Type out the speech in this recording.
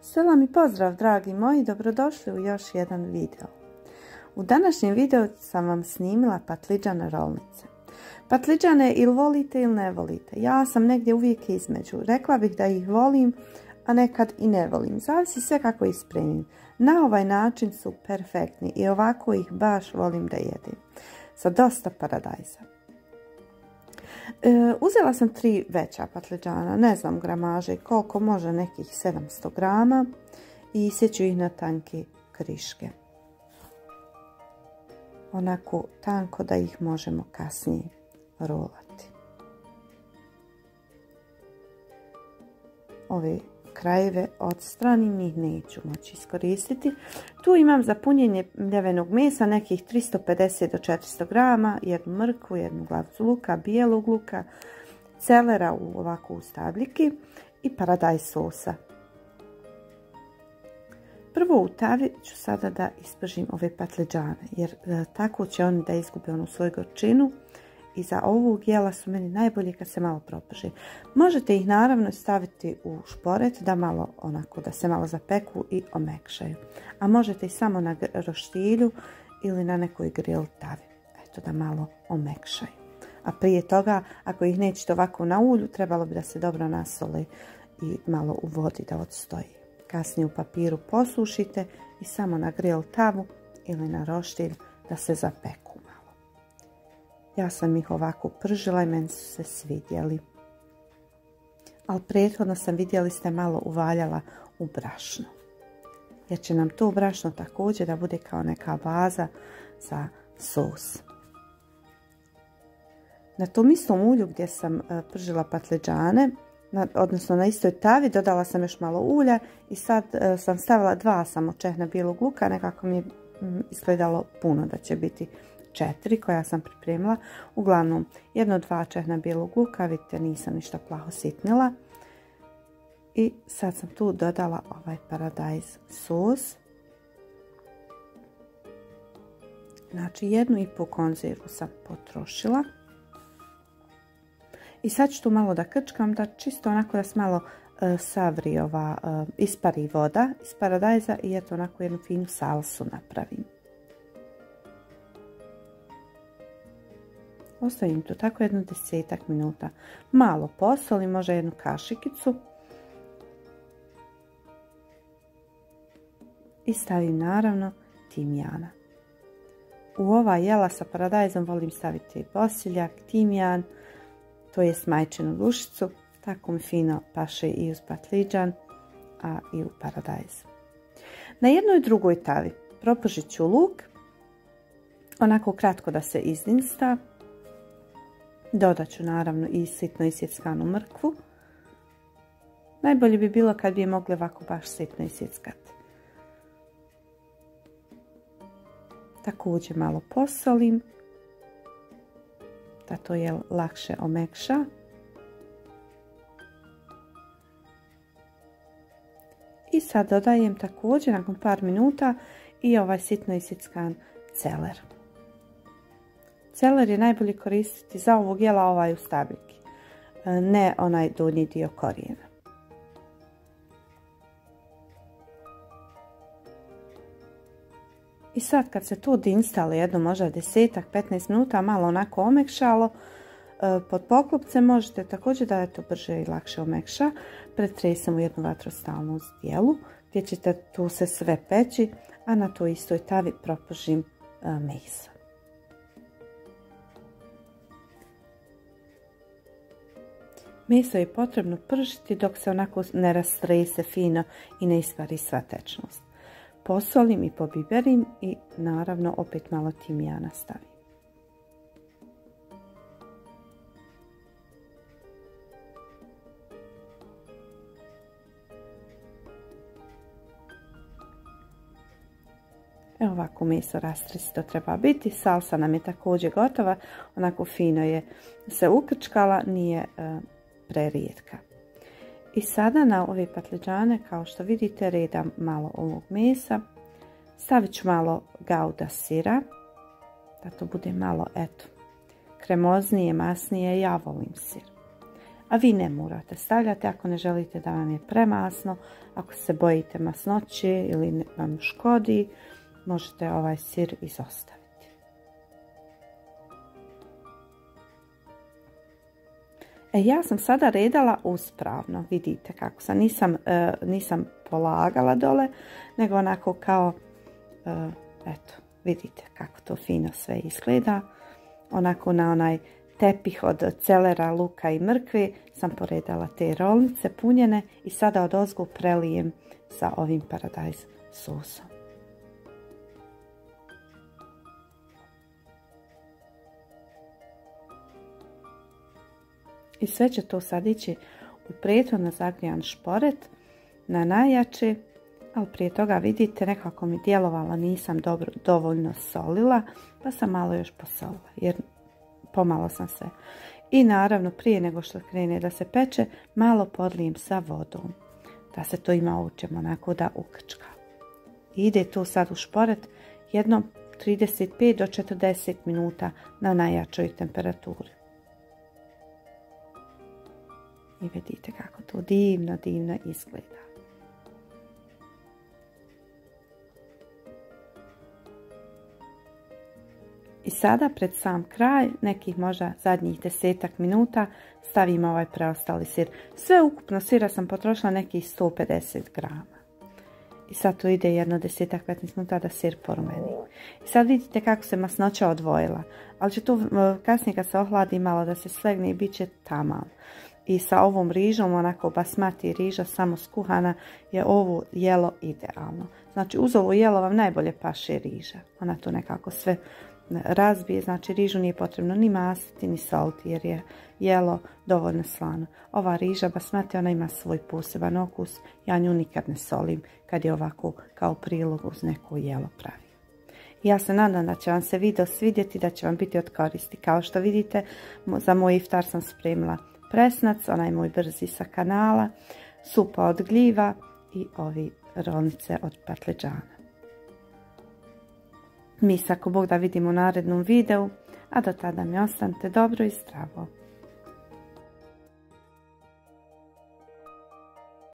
Selam i pozdrav dragi moji, dobrodošli u još jedan video. U današnjem videu sam vam snimila patliđane rolnice. Patliđane ili volite ili ne volite. Ja sam negdje uvijek između. Rekla bih da ih volim, a nekad i ne volim. Zavisi sve kako ih spremim. Na ovaj način su perfektni i ovako ih baš volim da jedem. Sa dosta paradajza. Uzela sam 3 veća patliđana, ne znam gramaže koliko, može nekih 700 grama i sjeću ih na tanke kriške. Onako tanko da ih možemo kasnije rolati. Ove krajeve odstranim, njih neću moći iskoristiti. Tu imam za punjenje mljevenog mesa nekih 350 do 400 grama, jednu mrkvu, jednu glavicu luka, bijelog luka, celera u ovako u stabljiki i paradajz sosa. Prvo u tavi ću sada da ispržim ove patliđane, jer tako će oni da izgube onu svoju gorčinu. I za ovog jela su meni najbolji kad se malo proprže. Možete ih naravno staviti u šporet da malo onako da se malo zapeku i omekšaju. A možete ih samo na roštilju ili na nekoj grill tavi. Eto da malo omekšaju. A prije toga ako ih nećete ovako na ulju trebalo bi da se dobro nasole i malo u vodi da odstoji. Kasnije u papiru posušite i samo na grill tavu ili na roštilj da se zapeku. Ja sam ih ovako pržila i meni su se svidjeli. Ali prethodno sam, vidjeli ste, malo uvaljala u brašno. Jer će nam to brašno također da bude kao neka baza za sos. Na tom istom ulju gdje sam pržila patliđane, odnosno na istoj tavi, dodala sam još malo ulja i sad sam stavila 2 samo čehna bijelog luka. Nekako mi je izgledalo puno da će biti 4 koja sam pripremila. Uglavnom 1-2 čehna bijelog luka, vidite nisam ništa plaho sitnila. I sad sam tu dodala ovaj paradajz sos. Znači 1,5 konzervu sam potrošila. I sad ću tu malo da krčkam, da čisto onako da se malo savri ispari voda iz paradajza i eto onako jednu finu salsu napravim. Ostavim to tako jedno 10 minuta. Malo posolim, možda jednu kašikicu. I stavim naravno timijana. U ova jela sa paradajzom volim staviti bosiljak, timijan, to jest majčinu dušicu. Tako mi fino paše i uz patliđan, a i u paradajz. Na jednoj drugoj tavi propržit ću luk. Onako kratko da se izdinsta. Dodat ću naravno i sitno isjeckanu mrkvu. Najbolje bi bilo kad bi je mogli ovako baš sitno isjeckati. Također malo posolim, da to je lakše omekša. I sad dodajem također nakon par minuta i ovaj sitno isjeckan celer. Celer je najbolje koristiti za ovog jela ovaj u stabljiki, ne onaj donji dio korijena. I sad kad se to odinstali jedno možda 10-15 minuta, malo onako omekšalo, pod poklopcem možete također da je to brže i lakše omekša. Pretresem u jednu vatrostalnu zdjelu gdje ćete tu se sve peći, a na toj istoj tavi propržim meso. Meso je potrebno pržiti dok se onako ne rastrese fino i ne ispari sva tečnost. Posolim i pobiberim i naravno opet malo timijana stavim. Evo ovako meso rastresto treba biti. Salsa nam je također gotova. Onako fino je se ukrčkala, nije prerijetka. I sada na ove patliđane, kao što vidite, redam malo ovog mesa. Stavit ću malo gauda sira, da to bude malo, eto, kremoznije, masnije. Ja volim sir. A vi ne morate stavljati ako ne želite da vam je premasno, ako se bojite masnoće ili vam škodi, možete ovaj sir izostaviti. Ja sam sada redala uspravno, vidite kako sam, nisam polagala dole, nego onako kao, eto, vidite kako to fino sve izgleda. Onako na onaj tepih od celera, luka i mrkve sam poredala te rolnice punjene i sada odozgo prelijem sa ovim paradajz sosom. I sve će to sad ići u prethodno zagrijan šporet na najjače, ali prije toga vidite nekako mi djelovalo, nisam dovoljno solila, pa sam malo još posolila jer pomalo sam sve. I naravno prije nego što krene da se peče, malo podlijem sa vodom, da se to ima ovučem onako da ukrčka. I ide to sad u šporet jedno 35 do 40 minuta na najjačoj temperaturi. I vidite kako to divno izgleda. I sada pred sam kraj, nekih možda zadnjih 10 minuta, stavimo ovaj preostali sir. Sve ukupno sira sam potrošila nekih 150 grama. I sad tu ide jedno 10-15 minuta da sir porumeni. I sad vidite kako se masnoća odvojila. Ali će tu kasnije kad se ohladi malo da se slegne i bit će tamam. I sa ovom rižom, onako basmati riža samo skuhana, je ovo jelo idealno. Znači uz ovo jelo vam najbolje paše riža. Ona to nekako sve razbije, znači rižu nije potrebno ni masiti ni soliti jer je jelo dovoljno slano. Ova riža basmati, ona ima svoj poseban okus, ja nju nikad ne solim kad je ovako kao prilog uz neko jelo pravi. Ja se nadam da će vam se video svidjeti, da će vam biti od koristi. Kao što vidite, za moj iftar sam spremila presnac, onaj moj brzi sa kanala, supa od gljiva i ovi rolnice od patliđana. Mi se ako Bog da vidimo u narednom videu, a do tada mi ostanite dobro i zdravo.